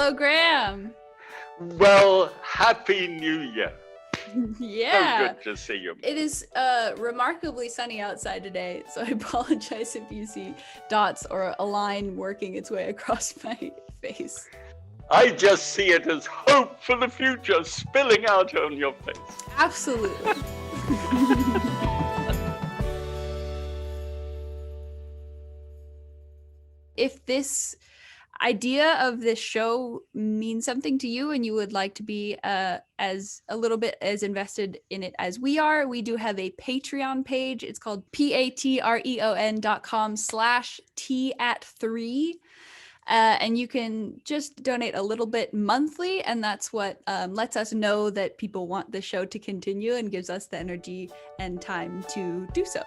Hello, Graham. Well, Happy New Year. Yeah. So good to see you. It is remarkably sunny outside today, so I apologize if you see dots or a line working its way across my face. I just see it as hope for the future spilling out on your face. Absolutely. If this idea of this show means something to you and you would like to be as a little bit as invested in it as we are, we do have a Patreon page. It's called patreon.com/t@3. And you can just donate a little bit monthly, and that's what lets us know that people want the show to continue and gives us the energy and time to do so.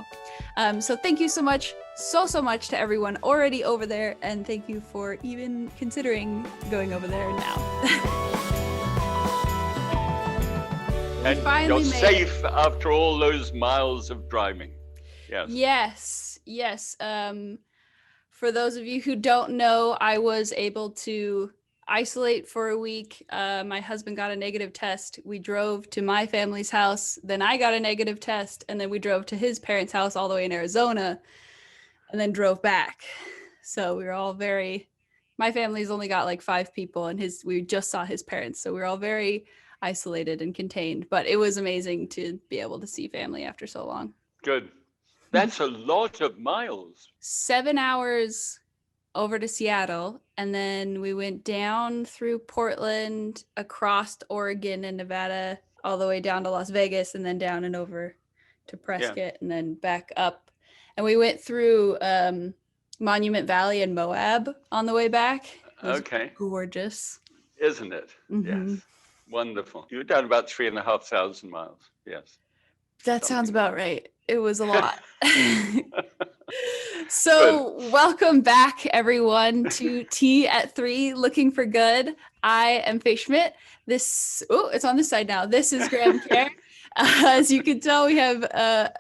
So thank you so much to everyone already over there, and thank you for even considering going over there now. And you're safe after all those miles of driving. Yes. For those of you who don't know, I was able to isolate for a week. My husband got a negative test. We drove to my family's house. Then I got a negative test. And then we drove to his parents' house all the way in Arizona and then drove back. So we were all my family's only got like 5 people and we just saw his parents. So we were all very isolated and contained. But it was amazing to be able to see family after so long. Good. That's a lot of miles. 7 hours over to Seattle, and then we went down through Portland, across Oregon and Nevada, all the way down to Las Vegas, and then down and over to Prescott, and then back up. And we went through Monument Valley and Moab on the way back. It was gorgeous. Isn't it? Mm-hmm. Yes. Wonderful. You were down about 3,500 miles. Yes. That sounds about right. It was a lot. So welcome back, everyone, to T@3 Looking for Good. I am Faye Schmidt. It's on this side now. This is Graham Kerr. As you can tell, we have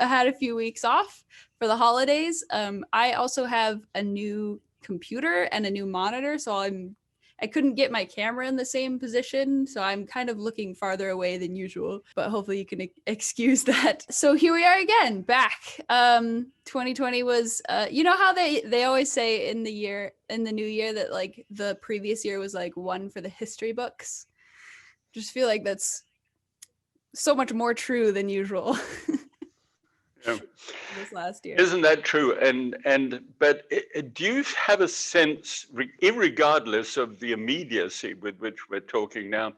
had a few weeks off for the holidays. I also have a new computer and a new monitor, so I couldn't get my camera in the same position, so I'm kind of looking farther away than usual, but hopefully you can excuse that. So here we are again, back. 2020 was, you know how they always say in the new year that like the previous year was like one for the history books? Just feel like that's so much more true than usual. This last year. Isn't that true? But do you have a sense, irregardless of the immediacy with which we're talking now,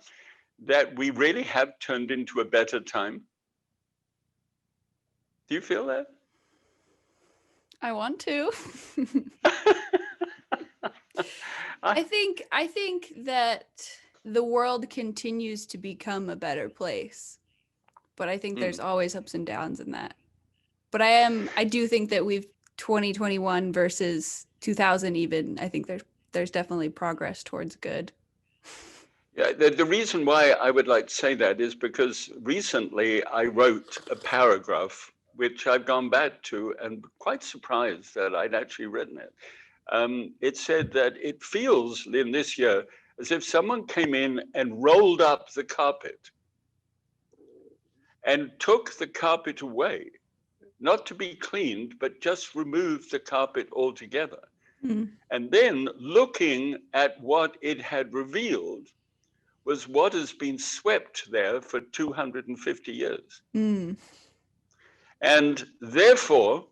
that we really have turned into a better time? Do you feel that? I want to. I think that the world continues to become a better place, but I think there's always ups and downs in that. But I do think that we've 2021 versus 2000 even, I think there's definitely progress towards good. Yeah, the reason why I would like to say that is because recently I wrote a paragraph which I've gone back to and quite surprised that I'd actually written it. It said that it feels in this year as if someone came in and rolled up the carpet and took the carpet away. Not to be cleaned, but just remove the carpet altogether. And then looking at what it had revealed was what has been swept there for 250 years. And therefore,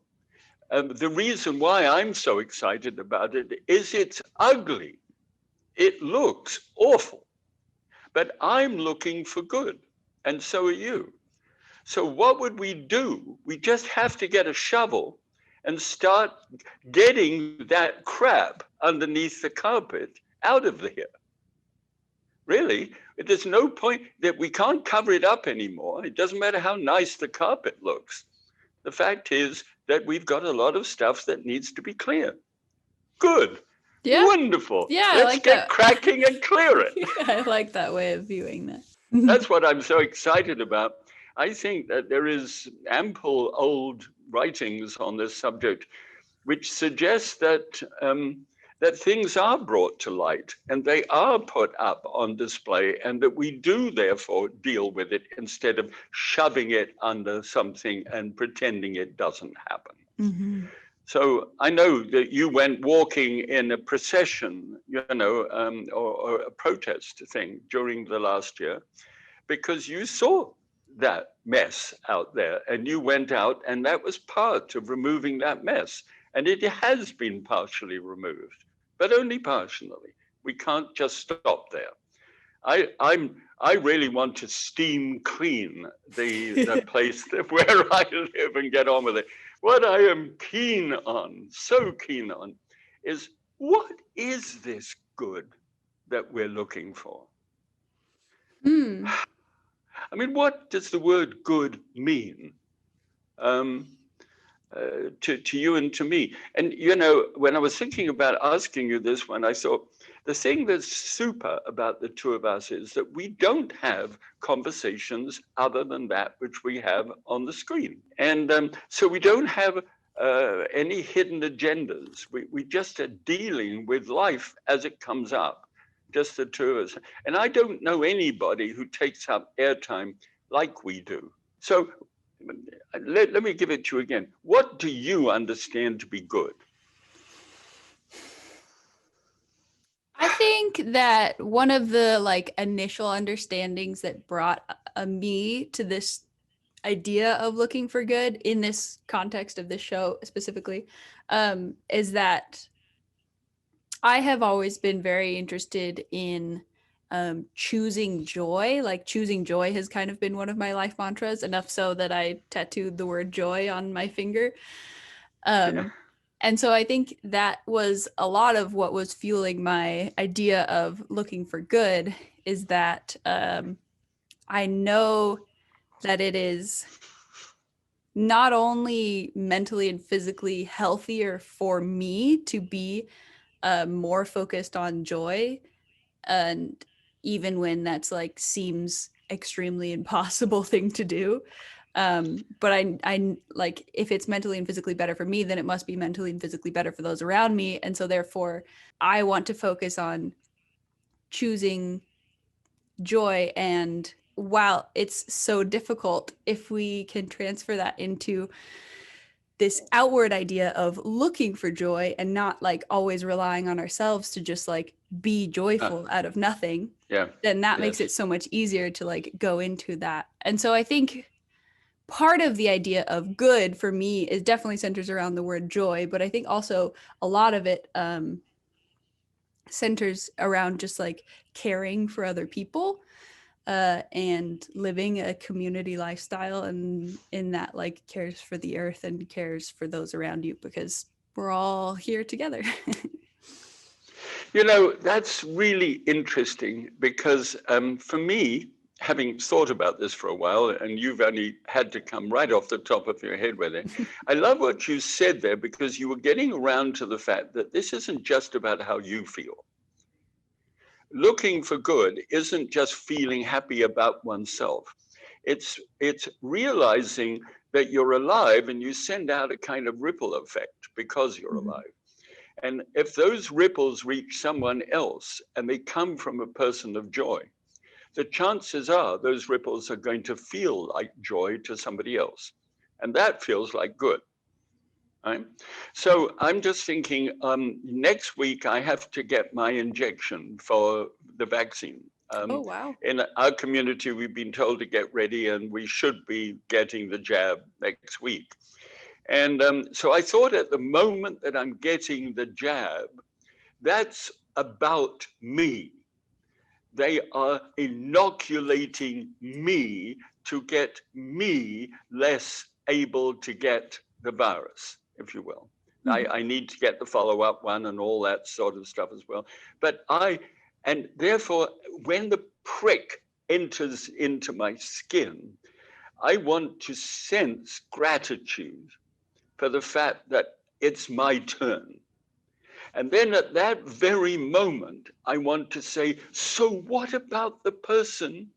the reason why I'm so excited about it is it's ugly. It looks awful, but I'm looking for good, and so are you. So what would we do? We just have to get a shovel and start getting that crap underneath the carpet out of here. Really, there's no point that we can't cover it up anymore. It doesn't matter how nice the carpet looks. The fact is that we've got a lot of stuff that needs to be cleared. Good. Yeah. Wonderful. Yeah, Let's get cracking and clear it. I like that way of viewing that. That's what I'm so excited about. I think that there is ample old writings on this subject, which suggests that that things are brought to light and they are put up on display, and that we do therefore deal with it instead of shoving it under something and pretending it doesn't happen. Mm-hmm. So I know that you went walking in a procession, or a protest thing during the last year, because you saw that mess out there and you went out, and that was part of removing that mess. And it has been partially removed, but only partially. We can't just stop there. I really want to steam clean the place where I live and get on with it. What I am keen on, so keen on, is what is this good that we're looking for? Mm. I mean, what does the word good mean to you and to me? And, when I was thinking about asking you this one, I thought the thing that's super about the two of us is that we don't have conversations other than that which we have on the screen. And so we don't have any hidden agendas. We just are dealing with life as it comes up, just the two of us. And I don't know anybody who takes up airtime like we do. So let me give it to you again. What do you understand to be good? I think that one of the initial understandings that brought me to this idea of looking for good in this context of this show specifically is that I have always been very interested in choosing joy. Like choosing joy has kind of been one of my life mantras, enough so that I tattooed the word joy on my finger. Yeah. And so I think that was a lot of what was fueling my idea of looking for good, is that I know that it is not only mentally and physically healthier for me to be more focused on joy, and even when that's seems extremely impossible thing to do, but I like, if it's mentally and physically better for me, then it must be mentally and physically better for those around me. And so therefore I want to focus on choosing joy. And while it's so difficult, if we can transfer that into this outward idea of looking for joy and not always relying on ourselves to just be joyful out of nothing, Yeah. then that Yes. makes it so much easier to go into that. And so I think part of the idea of good for me is definitely centers around the word joy, but I think also a lot of it centers around just caring for other people and living a community lifestyle, and in that cares for the earth and cares for those around you, because we're all here together. That's really interesting because for me, having thought about this for a while, and you've only had to come right off the top of your head with it, I love what you said there, because you were getting around to the fact that this isn't just about how you feel. Looking for good isn't just feeling happy about oneself. It's realizing that you're alive, and you send out a kind of ripple effect because you're Mhm. alive. And if those ripples reach someone else and they come from a person of joy, the chances are those ripples are going to feel like joy to somebody else. And that feels like good. Right? So I'm just thinking, next week I have to get my injection for the vaccine. Oh, wow. In our community, we've been told to get ready, and we should be getting the jab next week. And so I thought, at the moment that I'm getting the jab, that's about me. They are inoculating me to get me less able to get the virus, if you will. Mhm. I need to get the follow-up one and all that sort of stuff as well. And therefore, when the prick enters into my skin, I want to sense gratitude for the fact that it's my turn. And then at that very moment, I want to say, so what about the person,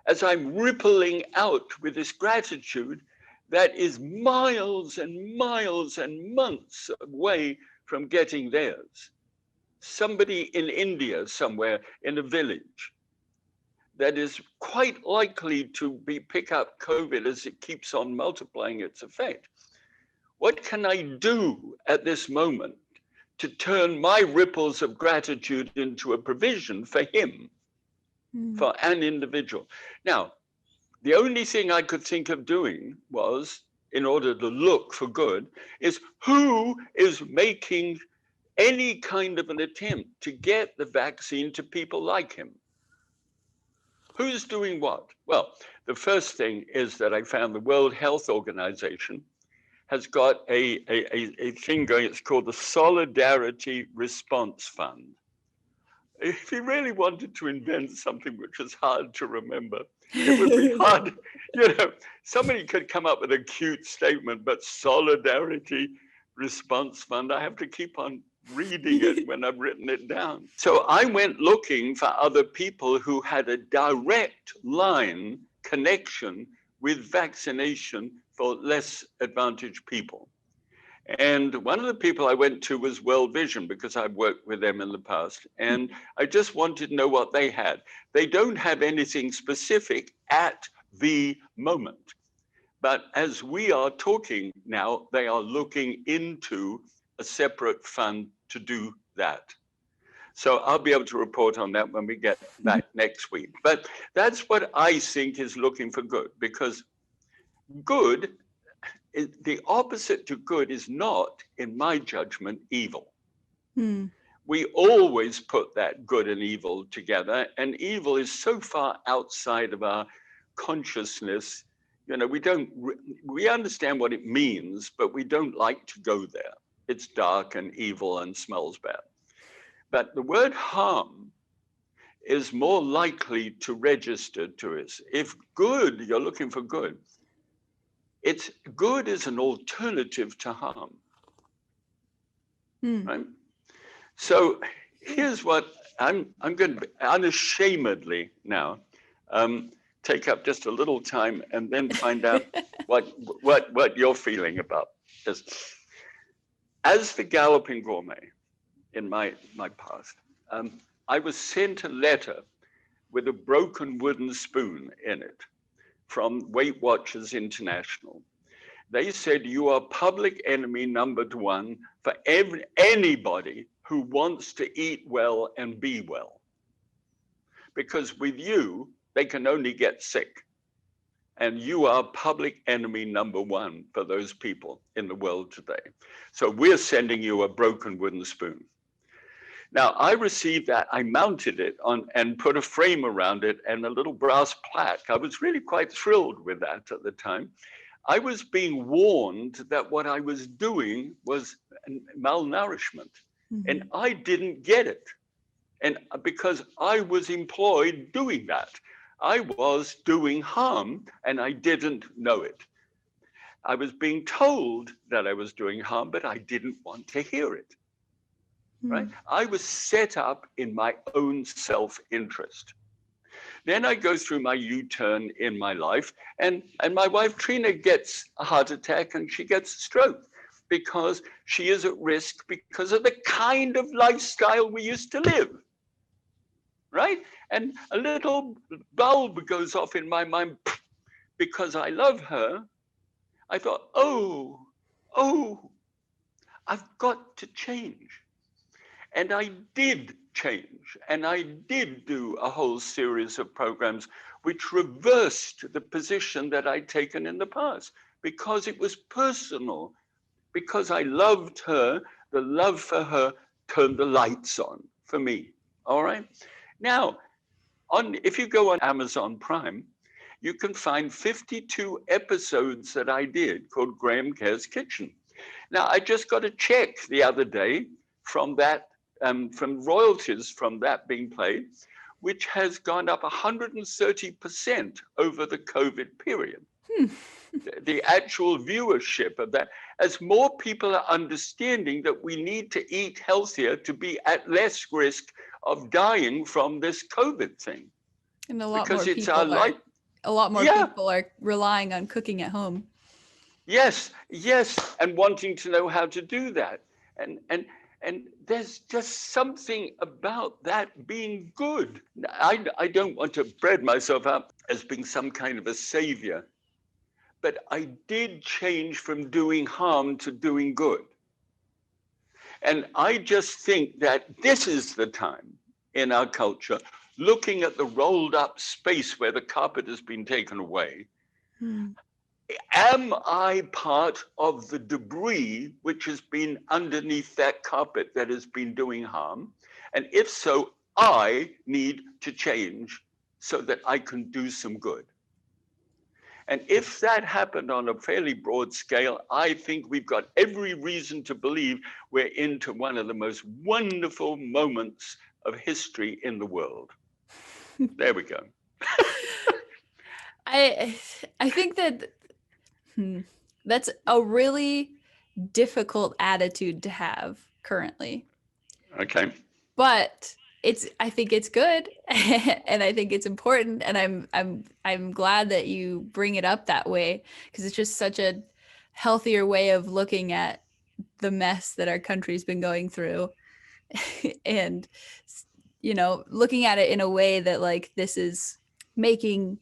as I'm rippling out with this gratitude, that is miles and miles and months away from getting theirs? somebody in India somewhere in a village that is quite likely to pick up COVID as it keeps on multiplying its effect. What can I do at this moment to turn my ripples of gratitude into a provision for him, for an individual? Now, the only thing I could think of doing was, in order to look for good, is who is making any kind of an attempt to get the vaccine to people like him? Who's doing what? Well, the first thing is that I found the World Health Organization has got a thing going. It's called the Solidarity Response Fund. If he really wanted to invent something which is hard to remember, it would be hard. Somebody could come up with a cute statement, but Solidarity Response Fund, I have to keep on reading it when I've written it down. So I went looking for other people who had a direct line connection with vaccination for less advantaged people. And one of the people I went to was World Vision, because I've worked with them in the past. And I just wanted to know what they had. They don't have anything specific at the moment. But as we are talking now, they are looking into a separate fund to do that. So I'll be able to report on that when we get back next week. But that's what I think is looking for good, because good, the opposite to good is not, in my judgment, evil. We always put that good and evil together, and evil is so far outside of our consciousness. We understand what it means, but we don't like to go there. It's dark and evil and smells bad. But the word harm is more likely to register to us. If good, you're looking for good, it's good is an alternative to harm. Right? So here's what I'm going to unashamedly now take up just a little time and then find out what you're feeling about this. As the Galloping Gourmet in my past, I was sent a letter with a broken wooden spoon in it from Weight Watchers International. They said, you are public enemy #1 for anybody who wants to eat well and be well. Because with you, they can only get sick. And you are public enemy #1 for those people in the world today. So we're sending you a broken wooden spoon. Now, I received that, I mounted it on and put a frame around it and a little brass plaque. I was really quite thrilled with that at the time. I was being warned that what I was doing was malnourishment, and I didn't get it. And because I was employed doing that, I was doing harm and I didn't know it. I was being told that I was doing harm, but I didn't want to hear it. Right? I was set up in my own self-interest. Then I go through my U-turn in my life, and my wife Trina gets a heart attack and she gets a stroke because she is at risk because of the kind of lifestyle we used to live. Right? And a little bulb goes off in my mind because I love her. I thought, oh, I've got to change. And I did change, and I did do a whole series of programs which reversed the position that I'd taken in the past, because it was personal, because I loved her. The love for her turned the lights on for me, all right? Now, if you go on Amazon Prime, you can find 52 episodes that I did called Graham Kerr's Kitchen. Now, I just got a check the other day from that, from royalties from that being played, which has gone up 130% over the COVID period. The actual viewership of that, as more people are understanding that we need to eat healthier to be at less risk of dying from this COVID thing. And a lot because more it's people our life. A lot more people are relying on cooking at home. Yes, and wanting to know how to do that. And And there's just something about that being good. I don't want to brand myself up as being some kind of a savior, but I did change from doing harm to doing good. And I just think that this is the time in our culture, looking at the rolled up space where the carpet has been taken away. Am I part of the debris which has been underneath that carpet that has been doing harm? And if so, I need to change so that I can do some good. And if that happened on a fairly broad scale, I think we've got every reason to believe we're into one of the most wonderful moments of history in the world. There we go. I think that that's a really difficult attitude to have currently. Okay. But I think it's good and I think it's important, and I'm glad that you bring it up that way, because it's just such a healthier way of looking at the mess that our country's been going through. And looking at it in a way that like this is making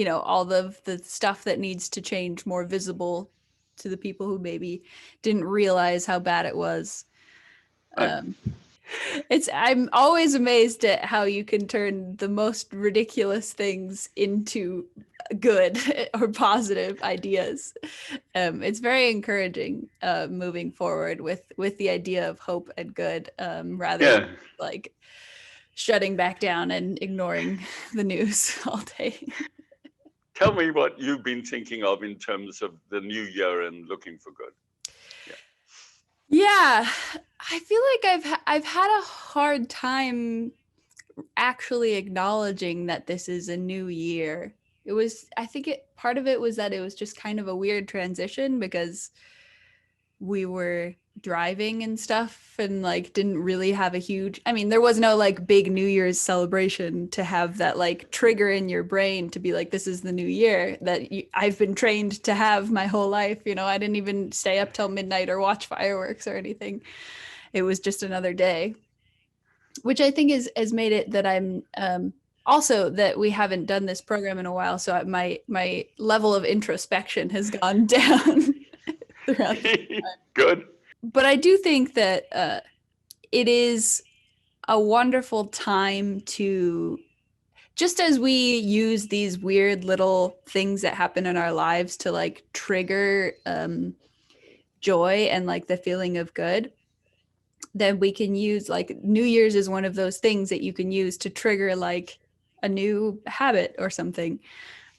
all the stuff that needs to change more visible to the people who maybe didn't realize how bad it was. I'm always amazed at how you can turn the most ridiculous things into good or positive ideas. It's very encouraging moving forward with the idea of hope and good, rather than like shutting back down and ignoring the news all day. Tell me what you've been thinking of in terms of the new year and looking for good. Yeah, I feel like I've had a hard time actually acknowledging that this is a new year. I think part of it was that it was just kind of a weird transition because we were driving and stuff and like didn't really have there was no like big New Year's celebration to have that like trigger in your brain to be like, this is the new year that I've been trained to have my whole life. I didn't even stay up till midnight or watch fireworks or anything. It was just another day, which I think has made it that I'm also that we haven't done this program in a while. So my level of introspection has gone down throughout the time. Good. But I do think that it is a wonderful time to, just as we use these weird little things that happen in our lives to like trigger joy and like the feeling of good, then we can use like New Year's is one of those things that you can use to trigger like a new habit or something.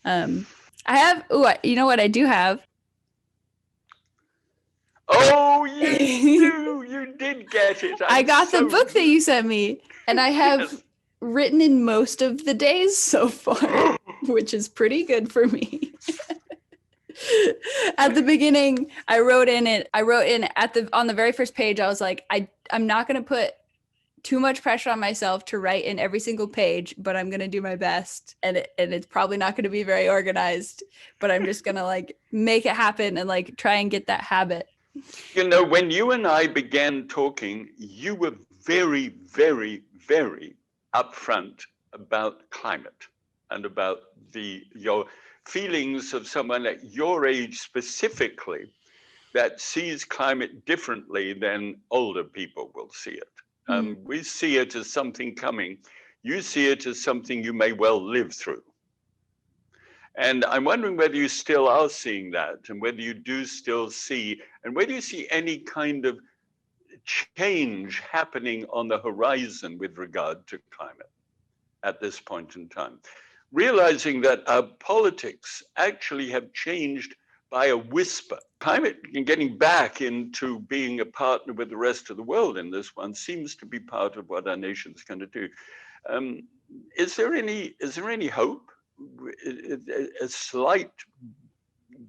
I have, you know what I do have? Oh, you did get it. I got the book that you sent me, and I have written in most of the days so far, which is pretty good for me. At the beginning, I wrote in on the very first page, I was like, I'm not going to put too much pressure on myself to write in every single page, but I'm going to do my best. And it's probably not going to be very organized, but I'm just going to like make it happen and like try and get that habit. When you and I began talking, you were very, very, very upfront about climate and about your feelings of someone at your age specifically that sees climate differently than older people will see it. We see it as something coming. You see it as something you may well live through. And I'm wondering whether you still are seeing that, and whether you do still see, and whether you see any kind of change happening on the horizon with regard to climate at this point in time. Realizing that our politics actually have changed by a whisper. Climate and getting back into being a partner with the rest of the world in this one seems to be part of what our nation's going to do. Is there any hope? A slight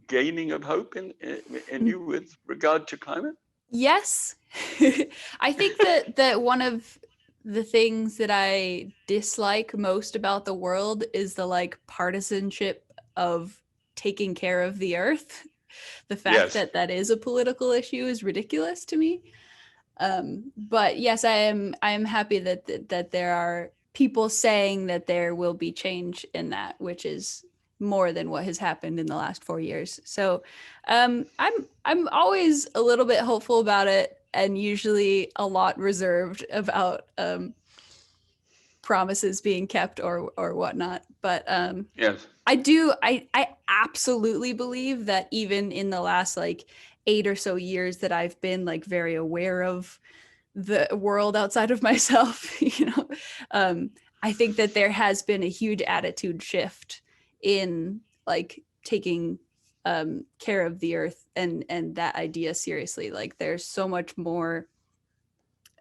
gaining of hope in you with regard to climate? Yes. I think that one of the things that I dislike most about the world is the like partisanship of taking care of the earth. The fact that is a political issue is ridiculous to me. But yes, I am happy that there are people saying that there will be change in that, which is more than what has happened in the last 4 years. So I'm always a little bit hopeful about it, and usually a lot reserved about promises being kept or whatnot. But Yes. I absolutely believe that even in the last like 8 or so years that I've been like very aware of the world outside of myself, I think that there has been a huge attitude shift in like taking care of the earth and that idea seriously. Like there's so much more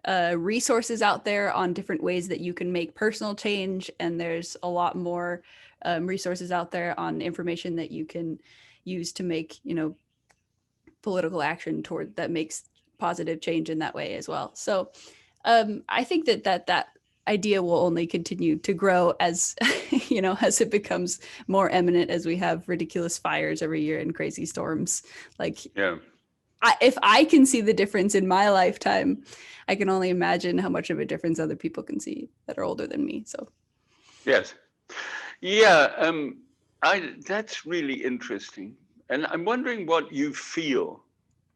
resources out there on different ways that you can make personal change, and there's a lot more resources out there on information that you can use to make political action toward that makes positive change in that way as well. So I think that idea will only continue to grow as as it becomes more eminent, as we have ridiculous fires every year and crazy storms. Like Yeah. if I can see the difference in my lifetime, I can only imagine how much of a difference other people can see that are older than me. So Yes. Yeah. That's really interesting. And I'm wondering what you feel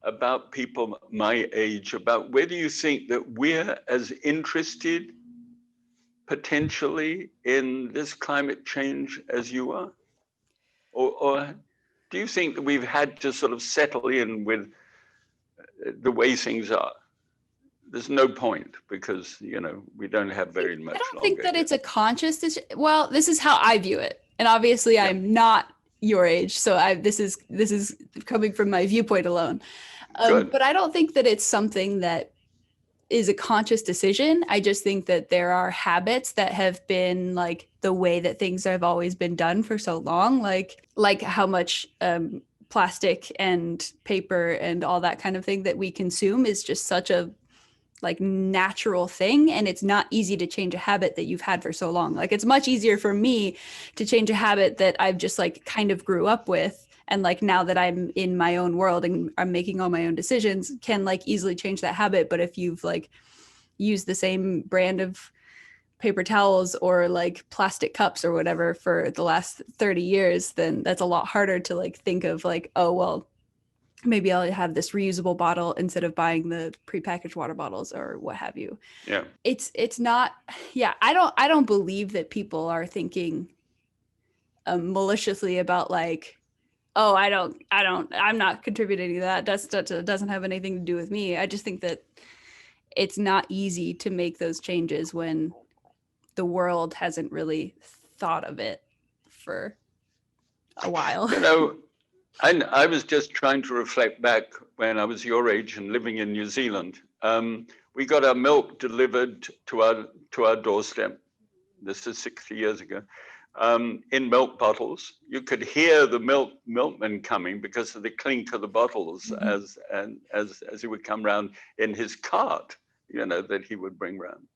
about people my age, about whether you think that we're as interested potentially in this climate change as you are? Or do you think that we've had to sort of settle in with the way things are? There's no point because, we don't have very I much don't think longer that here. it's a conscious decision. Well, this is how I view it. And obviously Yeah, I'm not your age, so this is coming from my viewpoint alone. good. But I don't think that it's something that is a conscious decision. I just think that there are habits that have been like the way that things have always been done for so long, like how much plastic and paper and all that kind of thing that we consume is just such a like natural thing, and it's not easy to change a habit that you've had for so long. Like it's much easier for me to change a habit that I've just like kind of grew up with, and like now that I'm in my own world and I'm making all my own decisions, can like easily change that habit. But if you've like used the same brand of paper towels or like plastic cups or whatever for the last 30 years, then that's a lot harder to like think of like, oh well, maybe I'll have this reusable bottle instead of buying the prepackaged water bottles or what have you. Yeah. It's not, yeah, I don't believe that people are thinking maliciously about like, oh, I'm not contributing to that. That doesn't have anything to do with me. I just think that it's not easy to make those changes when the world hasn't really thought of it for a while. You know, I was just trying to reflect back when I was your age and living in New Zealand. We got our milk delivered to our doorstep. This is 60 years ago. In milk bottles, you could hear the milkman coming because of the clink of the bottles as he would come round in his cart, that he would bring round.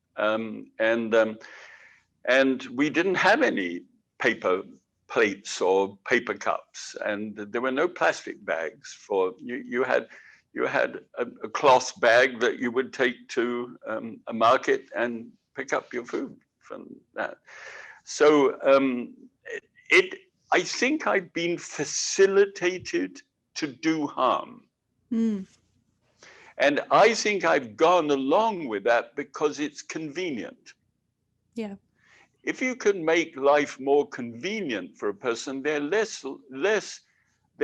And we didn't have any paper plates or paper cups, and there were no plastic bags for you. You had a cloth bag that you would take to a market and pick up your food from that. So I think I've been facilitated to do harm. Mm. And I think I've gone along with that because it's convenient. Yeah. If you can make life more convenient for a person, they're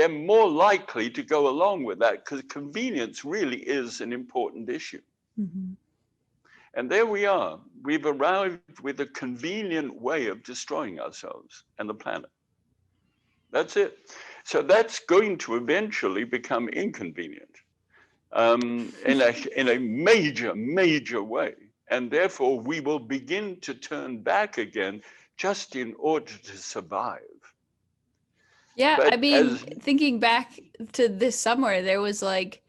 more likely to go along with that, because convenience really is an important issue. Mm-hmm. And there we are. We've arrived with a convenient way of destroying ourselves and the planet. That's it. So that's going to eventually become inconvenient in a major, major way. And therefore, we will begin to turn back again just in order to survive. Yeah, I But mean, thinking back to this summer, there was like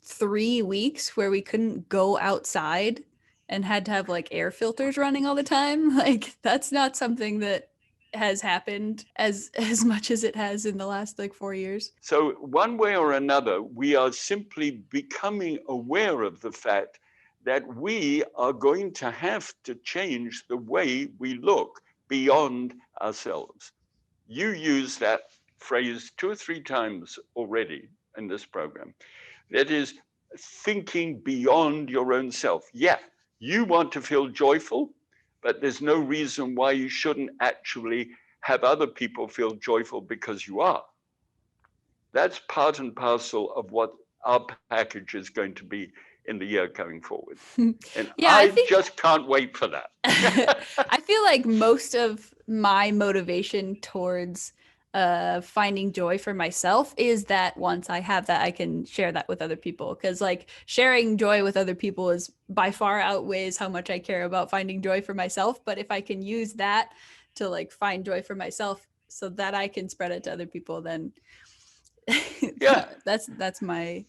3 weeks where we couldn't go outside and had to have like air filters running all the time. Like that's not something that has happened as much as it has in the last like 4 years. So one way or another, we are simply becoming aware of the fact that we are going to have to change the way we look beyond ourselves. You use that phrase 2 or 3 times already in this program. That is thinking beyond your own self. Yeah, you want to feel joyful, but there's no reason why you shouldn't actually have other people feel joyful because you are. That's part and parcel of what our package is going to be in the year going forward. And yeah, I just can't wait for that. I feel like most of my motivation towards finding joy for myself is that once I have that, I can share that with other people. Because like sharing joy with other people is by far outweighs how much I care about finding joy for myself. But if I can use that to like find joy for myself so that I can spread it to other people, then Yeah, that's my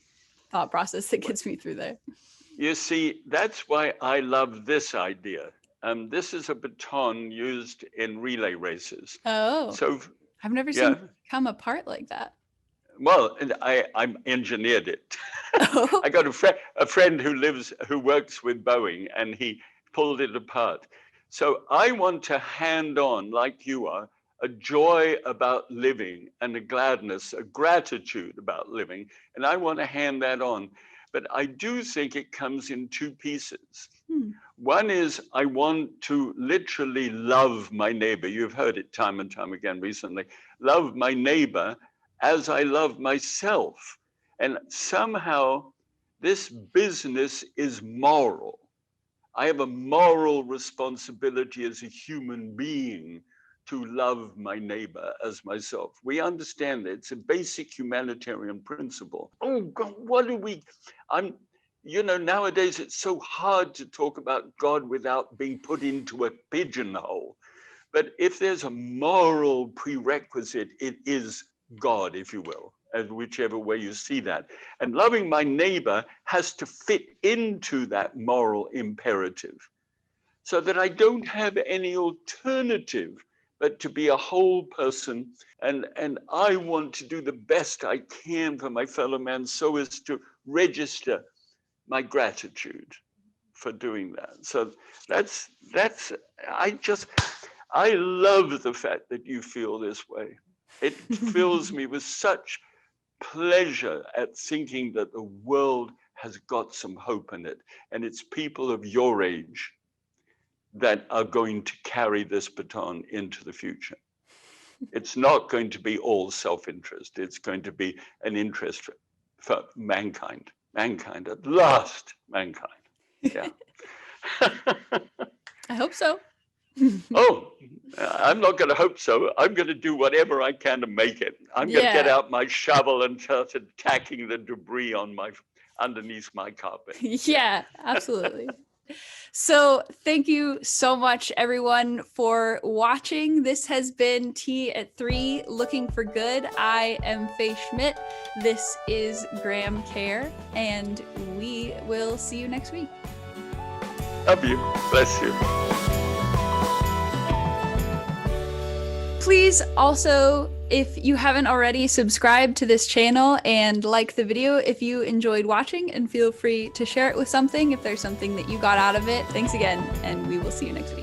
thought process that gets me through there. you see, that's why I love this idea. This is a baton used in relay races. Oh, So I've never yeah, seen it come apart like that. well, I'm engineered it. Oh, I got a friend who works with Boeing, and he pulled it apart. So I want to hand on, like you are, a joy about living and a gladness, a gratitude about living, and I want to hand that on. But I do think it comes in 2 pieces. One is I want to literally love my neighbor. You've heard it time and time again recently. Love my neighbor as I love myself. And somehow this business is moral. I have a moral responsibility as a human being to love my neighbor as myself. We understand that it's a basic humanitarian principle. Oh God, nowadays it's so hard to talk about God without being put into a pigeonhole. But if there's a moral prerequisite, it is God, if you will, as whichever way you see that. And loving my neighbor has to fit into that moral imperative so that I don't have any alternative but to be a whole person. And I want to do the best I can for my fellow man so as to register my gratitude for doing that. So I love the fact that you feel this way. It fills me with such pleasure at thinking that the world has got some hope in it. And it's people of your age that are going to carry this baton into the future. It's not going to be all self-interest. It's going to be an interest for mankind at last, mankind. Yeah. I hope so. Oh, I'm not going to hope so. I'm going to do whatever I can to make it. I'm going to get out my shovel and start attacking the debris underneath my carpet. Yeah, absolutely. So thank you so much, everyone, for watching. This has been Tea at 3, Looking for Good. I am Faye Schmidt. This is Graham Kerr, and we will see you next week. Love you. Bless you. Please also, if you haven't already, subscribe to this channel and like the video if you enjoyed watching, and feel free to share it with something if there's something that you got out of it. Thanks again, and we will see you next week.